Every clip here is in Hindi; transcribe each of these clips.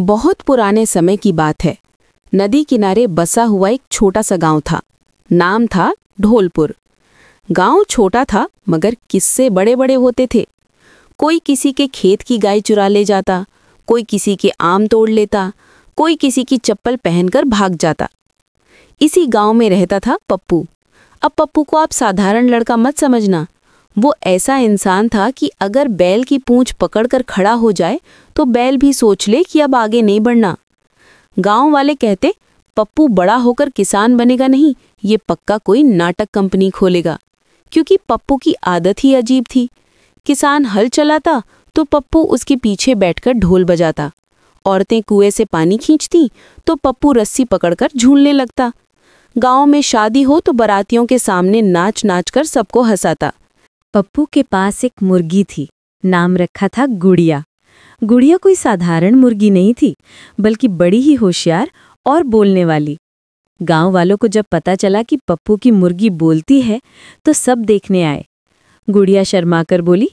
बहुत पुराने समय की बात है। नदी किनारे बसा हुआ एक छोटा सा गांव था। नाम था ढोलपुर। गांव छोटा था मगर किस्से बड़े बड़े होते थे। कोई किसी के खेत की गाय चुरा ले जाता, कोई किसी के आम तोड़ लेता, कोई किसी की चप्पल पहनकर भाग जाता। इसी गांव में रहता था पप्पू। अब पप्पू को आप साधारण लड़का मत समझना। वो ऐसा इंसान था कि अगर बैल की पूंछ पकड़कर खड़ा हो जाए तो बैल भी सोच ले कि अब आगे नहीं बढ़ना। गांव वाले कहते पप्पू बड़ा होकर किसान बनेगा नहीं, ये पक्का कोई नाटक कंपनी खोलेगा, क्योंकि पप्पू की आदत ही अजीब थी। किसान हल चलाता तो पप्पू उसके पीछे बैठकर ढोल बजाता। औरतें कुएं से पानी खींचती तो पप्पू रस्सी पकड़कर झूलने लगता। गांव में शादी हो तो बारातियों के सामने नाच नाच कर सबको हंसाता। पप्पू के पास एक मुर्गी थी। नाम रखा था गुड़िया। गुड़िया कोई साधारण मुर्गी नहीं थी, बल्कि बड़ी ही होशियार और बोलने वाली। गांव वालों को जब पता चला कि पप्पू की मुर्गी बोलती है तो सब देखने आए। गुड़िया शर्माकर बोली,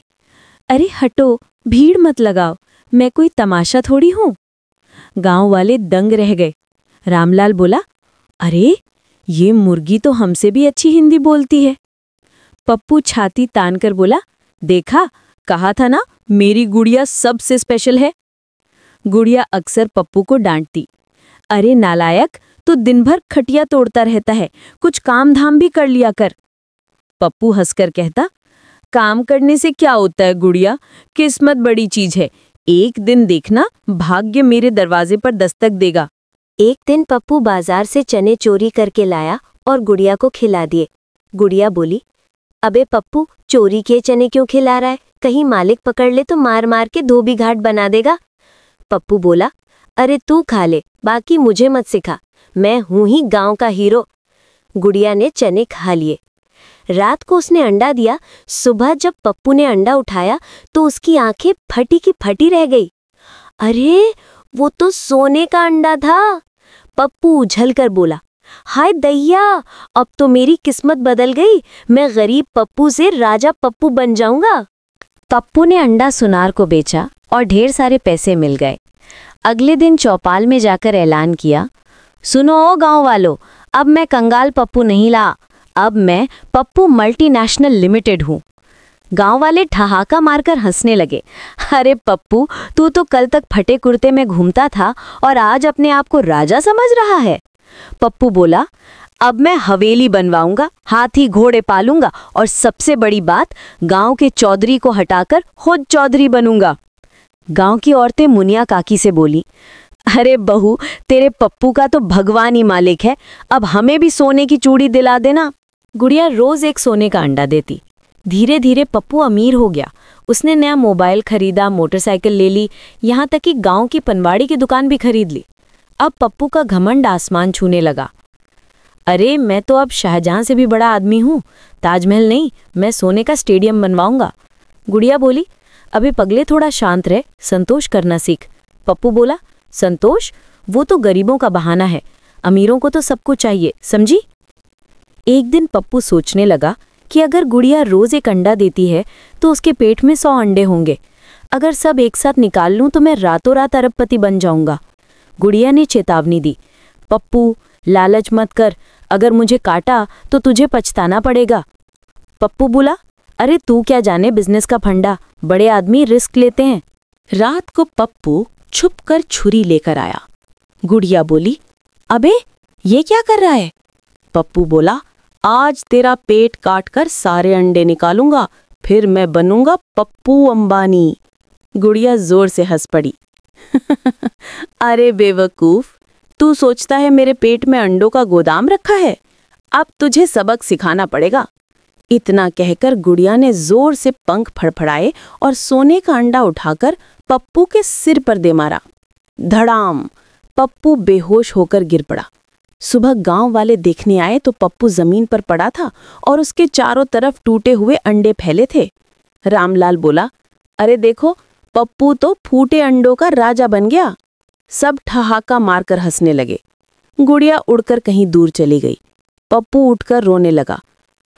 अरे हटो, भीड़ मत लगाओ, मैं कोई तमाशा थोड़ी हूं। गांव वाले दंग रह गए। रामलाल बोला, अरे ये मुर्गी तो हमसे भी अच्छी हिंदी बोलती है। पप्पू छाती तानकर बोला, देखा, कहा था ना मेरी गुड़िया सबसे स्पेशल है। गुड़िया अक्सर पप्पू को डांटती, अरे नालायक, तू दिन भर खटिया तोड़ता रहता है, कुछ काम धाम भी कर लिया कर। पप्पू हंसकर कहता, काम करने से क्या होता है गुड़िया, किस्मत बड़ी चीज है, एक दिन देखना भाग्य मेरे दरवाजे पर दस्तक देगा। एक दिन पप्पू बाजार से चने चोरी करके लाया और गुड़िया को खिला दिए। गुड़िया बोली, अबे पप्पू, चोरी के चने क्यों खिला रहा है, कहीं मालिक पकड़ ले तो मार मार के धोबी घाट बना देगा। पप्पू बोला, अरे तू खा ले, बाकी मुझे मत सिखा, मैं हूं ही गांव का हीरो। गुड़िया ने चने खा लिए। रात को उसने अंडा दिया। सुबह जब पप्पू ने अंडा उठाया तो उसकी आंखें फटी की फटी रह गई। अरे वो तो सोने का अंडा था। पप्पू उछलकर बोला, हाय दैया, अब तो मेरी किस्मत बदल गई, मैं गरीब पप्पू से राजा पप्पू बन जाऊंगा। पप्पू ने अंडा सुनार को बेचा और ढेर सारे पैसे मिल गए। अगले दिन चौपाल में जाकर ऐलान किया, सुनो ओ गांव वालों, अब मैं कंगाल पप्पू नहीं ला, अब मैं पप्पू मल्टीनेशनल लिमिटेड हूँ। गांव वाले ठहाका मारकर हंसने लगे। अरे पप्पू, तू तो कल तक फटे कुर्ते में घूमता था और आज अपने आप को राजा समझ रहा है। पप्पू बोला, अब मैं हवेली बनवाऊंगा, हाथी घोड़े पालूंगा और सबसे बड़ी बात, गांव के चौधरी को हटाकर खुद चौधरी बनूंगा। गांव की औरतें मुनिया काकी से बोली, अरे बहू, तेरे पप्पू का तो भगवान ही मालिक है, अब हमें भी सोने की चूड़ी दिला देना। गुड़िया रोज एक सोने का अंडा देती। धीरे धीरे पप्पू अमीर हो गया। उसने नया मोबाइल खरीदा, मोटरसाइकिल ले ली, यहाँ तक कि गांव की पनवाड़ी की दुकान भी खरीद ली। अब पप्पू का घमंड आसमान छूने लगा। अरे मैं तो अब शाहजहां से भी बड़ा आदमी हूँ, ताजमहल नहीं, मैं सोने का स्टेडियम बनवाऊंगा। गुड़िया बोली, अभी पगले थोड़ा शांत रह, संतोष करना सीख। पप्पू बोला, संतोष वो तो गरीबों का बहाना है, अमीरों को तो सब कुछ चाहिए, समझी। एक दिन पप्पू सोचने लगा कि अगर गुड़िया रोज एक अंडा देती है तो उसके पेट में 100 अंडे होंगे। अगर सब एक साथ निकाल लूं तो मैं रातों रात अरबपति बन जाऊंगा। गुड़िया ने चेतावनी दी, पप्पू लालच मत कर, अगर मुझे काटा तो तुझे पछताना पड़ेगा। पप्पू बोला, अरे तू क्या जाने बिजनेस का फंडा, बड़े आदमी रिस्क लेते हैं। रात को पप्पू छुपकर छुरी लेकर आया। गुड़िया बोली, अबे ये क्या कर रहा है। पप्पू बोला, आज तेरा पेट काटकर सारे अंडे निकालूंगा, फिर मैं बनूंगा पप्पू अंबानी। गुड़िया जोर से हंस पड़ी। अरे बेवकूफ, तू सोचता है मेरे पेट में अंडों का गोदाम रखा है, अब तुझे सबक सिखाना पड़ेगा। इतना कहकर गुड़िया ने जोर से पंख फड़फड़ाए और सोने का अंडा उठाकर पप्पू के सिर पर दे मारा। धड़ाम, पप्पू बेहोश होकर गिर पड़ा। सुबह गांव वाले देखने आए तो पप्पू जमीन पर पड़ा था और उसके चारों तरफ टूटे हुए अंडे फैले थे। रामलाल बोला, अरे देखो, पप्पू तो फूटे अंडों का राजा बन गया। सब ठहाका मारकर हंसने लगे। गुड़िया उड़कर कहीं दूर चली गई। पप्पू उठकर रोने लगा।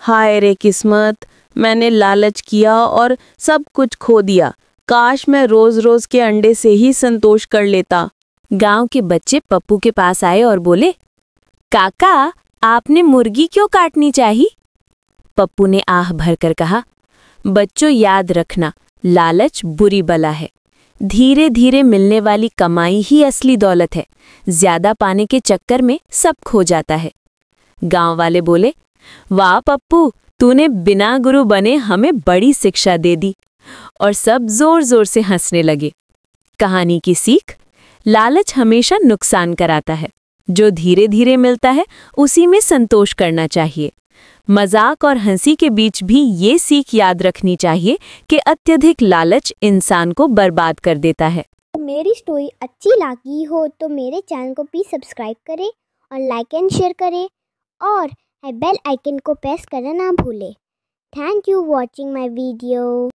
हाय रे किस्मत, मैंने लालच किया और सब कुछ खो दिया। काश मैं रोज रोज के अंडे से ही संतोष कर लेता। गांव के बच्चे पप्पू के पास आए और बोले, काका, आपने मुर्गी क्यों काटनी चाहिए? पप्पू ने आह भरकर कहा, बच्चों याद रखना, लालच बुरी बला है। धीरे धीरे मिलने वाली कमाई ही असली दौलत है। ज्यादा पाने के चक्कर में सब खो जाता है। गांव वाले बोले, वाह पप्पू, तूने बिना गुरु बने हमें बड़ी शिक्षा दे दी। और सब जोर जोर से हंसने लगे। कहानी की सीख, लालच हमेशा नुकसान कराता है। जो धीरे धीरे मिलता है उसी में संतोष करना चाहिए। मजाक और हंसी के बीच भी ये सीख याद रखनी चाहिए कि अत्यधिक लालच इंसान को बर्बाद कर देता है। मेरी स्टोरी अच्छी लगी हो तो मेरे चैनल को प्लीज़ सब्सक्राइब करें और लाइक एंड शेयर करें और बेल आइकन को प्रेस करना ना भूलें। Thank you watching my video.